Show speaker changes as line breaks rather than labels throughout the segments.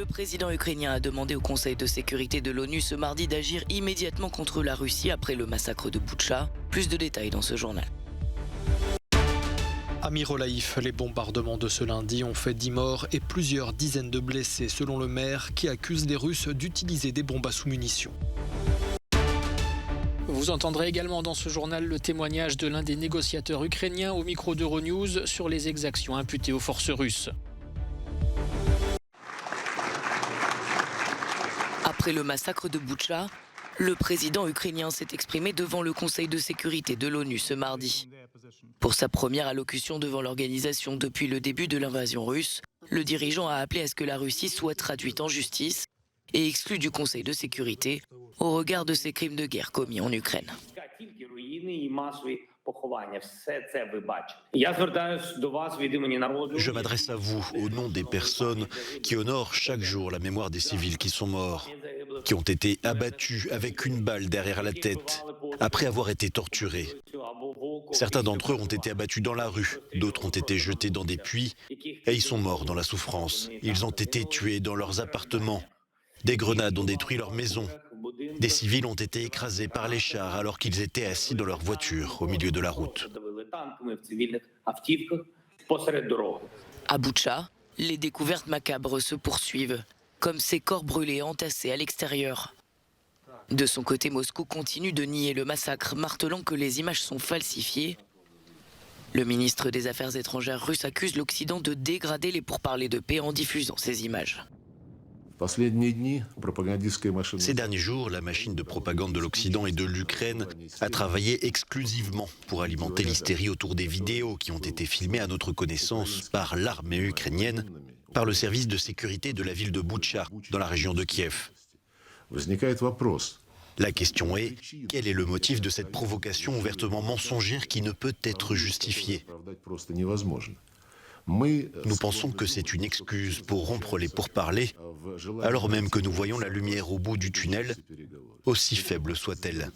Le président ukrainien a demandé au Conseil de sécurité de l'ONU ce mardi d'agir immédiatement contre la Russie après le massacre de Boutcha. Plus de détails dans ce journal.
À Myrolaïv, les bombardements de ce lundi ont fait 10 morts et plusieurs dizaines de blessés, selon le maire qui accuse les Russes d'utiliser des bombes à sous-munitions.
Vous entendrez également dans ce journal le témoignage de l'un des négociateurs ukrainiens au micro d'Euronews sur les exactions imputées aux forces russes.
Après le massacre de Boutcha, le président ukrainien s'est exprimé devant le Conseil de sécurité de l'ONU ce mardi. Pour sa première allocution devant l'organisation depuis le début de l'invasion russe, le dirigeant a appelé à ce que la Russie soit traduite en justice et exclue du Conseil de sécurité au regard de ces crimes de guerre commis en Ukraine.
Je m'adresse à vous au nom des personnes qui honorent chaque jour la mémoire des civils qui sont morts, qui ont été abattus avec une balle derrière la tête, après avoir été torturés. Certains d'entre eux ont été abattus dans la rue, d'autres ont été jetés dans des puits et ils sont morts dans la souffrance. Ils ont été tués dans leurs appartements. Des grenades ont détruit leurs maisons. Des civils ont été écrasés par les chars alors qu'ils étaient assis dans leur voiture au milieu de la route.
À Boutcha, les découvertes macabres se poursuivent, comme ces corps brûlés entassés à l'extérieur. De son côté, Moscou continue de nier le massacre, martelant que les images sont falsifiées. Le ministre des Affaires étrangères russe accuse l'Occident de dégrader les pourparlers de paix en diffusant ces images.
Ces derniers jours, la machine de propagande de l'Occident et de l'Ukraine a travaillé exclusivement pour alimenter l'hystérie autour des vidéos qui ont été filmées à notre connaissance par l'armée ukrainienne, par le service de sécurité de la ville de Boutcha, dans la région de Kiev. La question est, quel est le motif de cette provocation ouvertement mensongère qui ne peut être justifiée ? Nous pensons que c'est une excuse pour rompre les pourparlers, alors même que nous voyons la lumière au bout du tunnel, aussi faible soit-elle.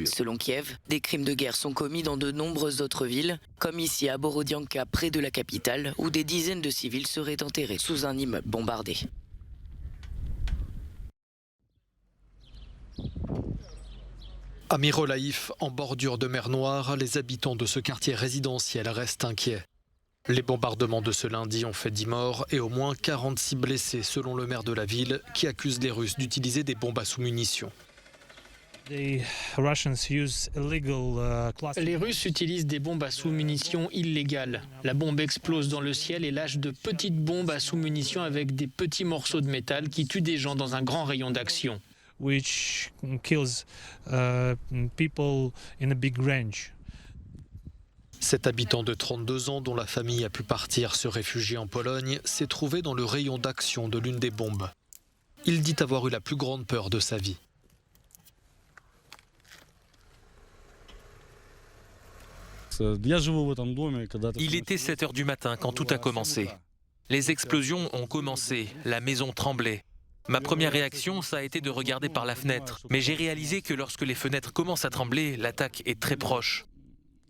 Selon Kiev, des crimes de guerre sont commis dans de nombreuses autres villes, comme ici à Borodianka, près de la capitale, où des dizaines de civils seraient enterrés sous un immeuble bombardé.
À Myrolaïv, en bordure de mer Noire, les habitants de ce quartier résidentiel restent inquiets. Les bombardements de ce lundi ont fait 10 morts et au moins 46 blessés, selon le maire de la ville, qui accuse les Russes d'utiliser des bombes à sous-munitions.
Les Russes utilisent des bombes à sous-munitions illégales. La bombe explose dans le ciel et lâche de petites bombes à sous-munitions avec des petits morceaux de métal qui tuent des gens dans un grand rayon d'action.
Which kills people in a big range.
Cet habitant de 32 ans, dont la famille a pu partir se réfugier en Pologne, s'est trouvé dans le rayon d'action de l'une des bombes. Il dit avoir eu la plus grande peur de sa vie.
Il était 7 heures du matin quand tout a commencé. Les explosions ont commencé, la maison tremblait. Ma première réaction, ça a été de regarder par la fenêtre. Mais j'ai réalisé que lorsque les fenêtres commencent à trembler, l'attaque est très proche.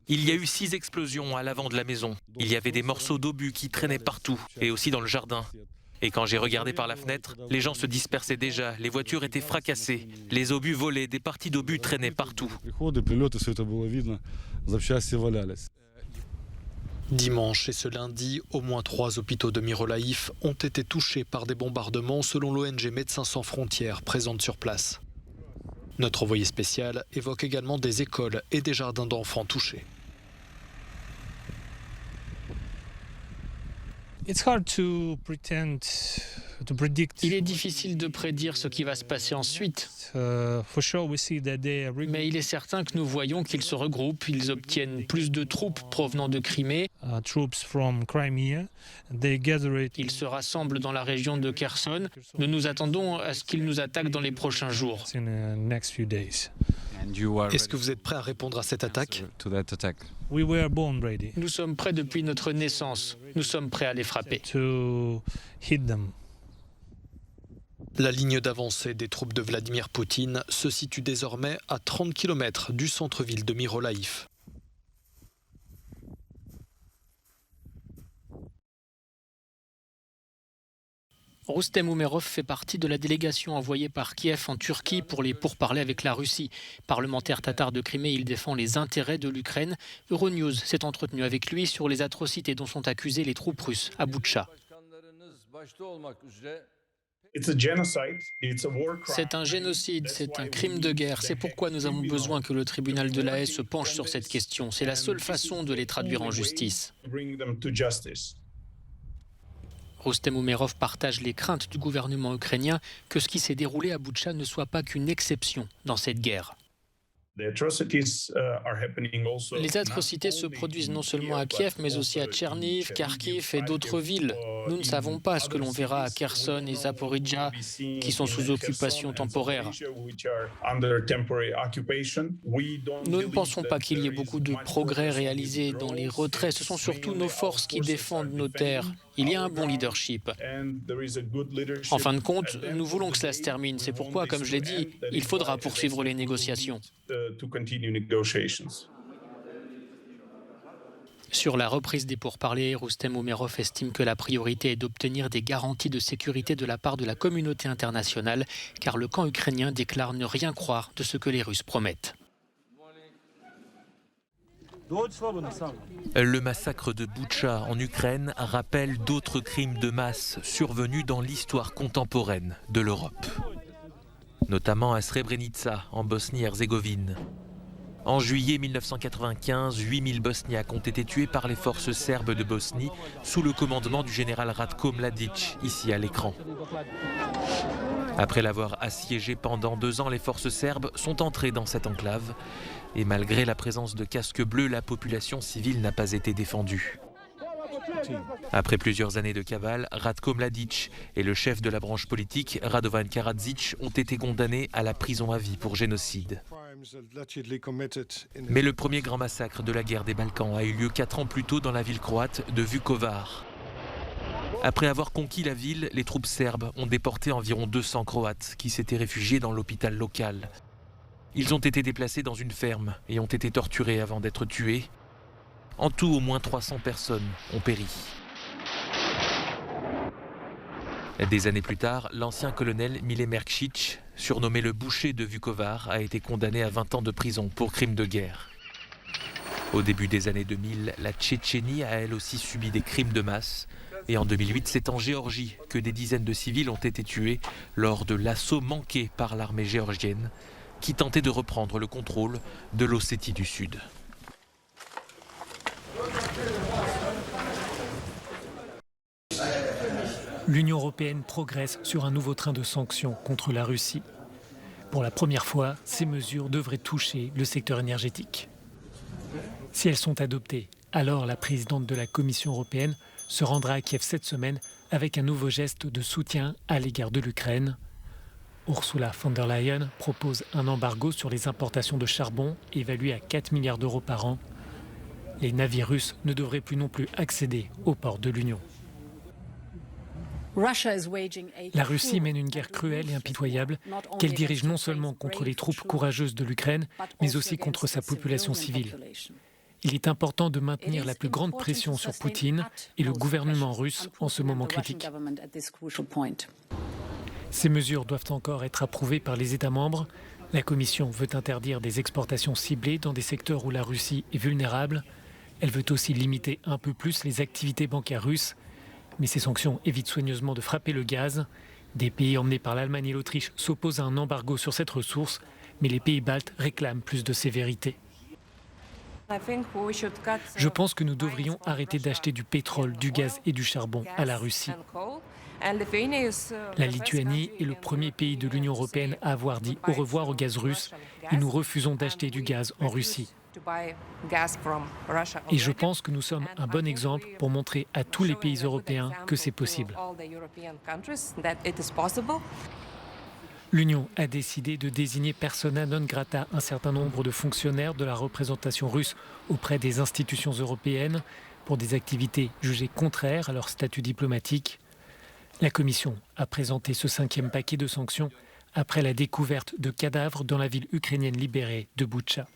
Il y a eu 6 explosions à l'avant de la maison. Il y avait des morceaux d'obus qui traînaient partout, et aussi dans le jardin. Et quand j'ai regardé par la fenêtre, les gens se dispersaient déjà, les voitures étaient fracassées, les obus volaient, des parties d'obus traînaient partout.
Dimanche et ce lundi, au moins 3 hôpitaux de Myrolaïv ont été touchés par des bombardements selon l'ONG Médecins sans frontières présente sur place. Notre envoyé spécial évoque également des écoles et des jardins d'enfants touchés.
Il est difficile de prédire ce qui va se passer ensuite. Mais il est certain que nous voyons qu'ils se regroupent, ils obtiennent plus de troupes provenant de Crimée. Ils se rassemblent dans la région de Kherson. Nous nous attendons à ce qu'ils nous attaquent dans les prochains jours.
Est-ce que vous êtes prêt à répondre à cette attaque ?
Nous sommes prêts depuis notre naissance. Nous sommes prêts à les frapper.
La ligne d'avancée des troupes de Vladimir Poutine se situe désormais à 30 km du centre-ville de Myrolaïv.
Roustem Umerov fait partie de la délégation envoyée par Kiev en Turquie pour les pourparlers avec la Russie. Parlementaire tatar de Crimée, il défend les intérêts de l'Ukraine. Euronews s'est entretenu avec lui sur les atrocités dont sont accusées les troupes russes à Boutcha. C'est un génocide, c'est un crime de guerre. C'est pourquoi nous avons besoin que le tribunal de la Haye se penche sur cette question. C'est la seule façon de les traduire en justice. Roustem Umerov partage les craintes du gouvernement ukrainien que ce qui s'est déroulé à Boutcha ne soit pas qu'une exception dans cette guerre. Les atrocités se produisent non seulement à Kiev, mais aussi à Tcherniv, Kharkiv et d'autres villes. Nous ne savons pas ce que l'on verra à Kherson et Zaporijjia, qui sont sous occupation temporaire. Nous ne pensons pas qu'il y ait beaucoup de progrès réalisés dans les retraits. Ce sont surtout nos forces qui défendent nos terres. Il y a un bon leadership. En fin de compte, nous voulons que cela se termine. C'est pourquoi, comme je l'ai dit, il faudra poursuivre les négociations. Sur la reprise des pourparlers, Roustem Umerov estime que la priorité est d'obtenir des garanties de sécurité de la part de la communauté internationale, car le camp ukrainien déclare ne rien croire de ce que les Russes promettent.
Le massacre de Boutcha en Ukraine rappelle d'autres crimes de masse survenus dans l'histoire contemporaine de l'Europe, notamment à Srebrenica en Bosnie-Herzégovine. En juillet 1995, 8000 Bosniaques ont été tués par les forces serbes de Bosnie sous le commandement du général Ratko Mladic, ici à l'écran. Après l'avoir assiégé pendant 2 ans, les forces serbes sont entrées dans cette enclave et malgré la présence de casques bleus, la population civile n'a pas été défendue. Après plusieurs années de cavale, Ratko Mladic et le chef de la branche politique, Radovan Karadzic, ont été condamnés à la prison à vie pour génocide. Mais le premier grand massacre de la guerre des Balkans a eu lieu 4 ans plus tôt dans la ville croate de Vukovar. Après avoir conquis la ville, les troupes serbes ont déporté environ 200 Croates qui s'étaient réfugiés dans l'hôpital local. Ils ont été déplacés dans une ferme et ont été torturés avant d'être tués. En tout, au moins 300 personnes ont péri. Des années plus tard, l'ancien colonel Mile Merkšić, surnommé le boucher de Vukovar, a été condamné à 20 ans de prison pour crimes de guerre. Au début des années 2000, la Tchétchénie a elle aussi subi des crimes de masse. Et en 2008, c'est en Géorgie que des dizaines de civils ont été tués lors de l'assaut manqué par l'armée géorgienne qui tentait de reprendre le contrôle de l'Ossétie du Sud.
L'Union européenne progresse sur un nouveau train de sanctions contre la Russie. Pour la première fois, ces mesures devraient toucher le secteur énergétique. Si elles sont adoptées, alors la présidente de la Commission européenne se rendra à Kiev cette semaine avec un nouveau geste de soutien à l'égard de l'Ukraine. Ursula von der Leyen propose un embargo sur les importations de charbon évalué à 4 milliards d'euros par an. Les navires russes ne devraient plus non plus accéder aux ports de l'Union. La Russie mène une guerre cruelle et impitoyable qu'elle dirige non seulement contre les troupes courageuses de l'Ukraine, mais aussi contre sa population civile. Il est important de maintenir la plus grande pression sur Poutine et le gouvernement russe en ce moment critique. Ces mesures doivent encore être approuvées par les États membres. La Commission veut interdire des exportations ciblées dans des secteurs où la Russie est vulnérable. Elle veut aussi limiter un peu plus les activités bancaires russes. Mais ces sanctions évitent soigneusement de frapper le gaz. Des pays emmenés par l'Allemagne et l'Autriche s'opposent à un embargo sur cette ressource, mais les pays baltes réclament plus de sévérité. Je pense que nous devrions arrêter d'acheter du pétrole, du gaz et du charbon à la Russie. La Lituanie est le premier pays de l'Union européenne à avoir dit au revoir au gaz russe et nous refusons d'acheter du gaz en Russie. Et je pense que nous sommes un bon exemple pour montrer à tous les pays européens que c'est possible. L'Union a décidé de désigner persona non grata un certain nombre de fonctionnaires de la représentation russe auprès des institutions européennes pour des activités jugées contraires à leur statut diplomatique. La Commission a présenté ce 5e paquet de sanctions après la découverte de cadavres dans la ville ukrainienne libérée de Boutcha.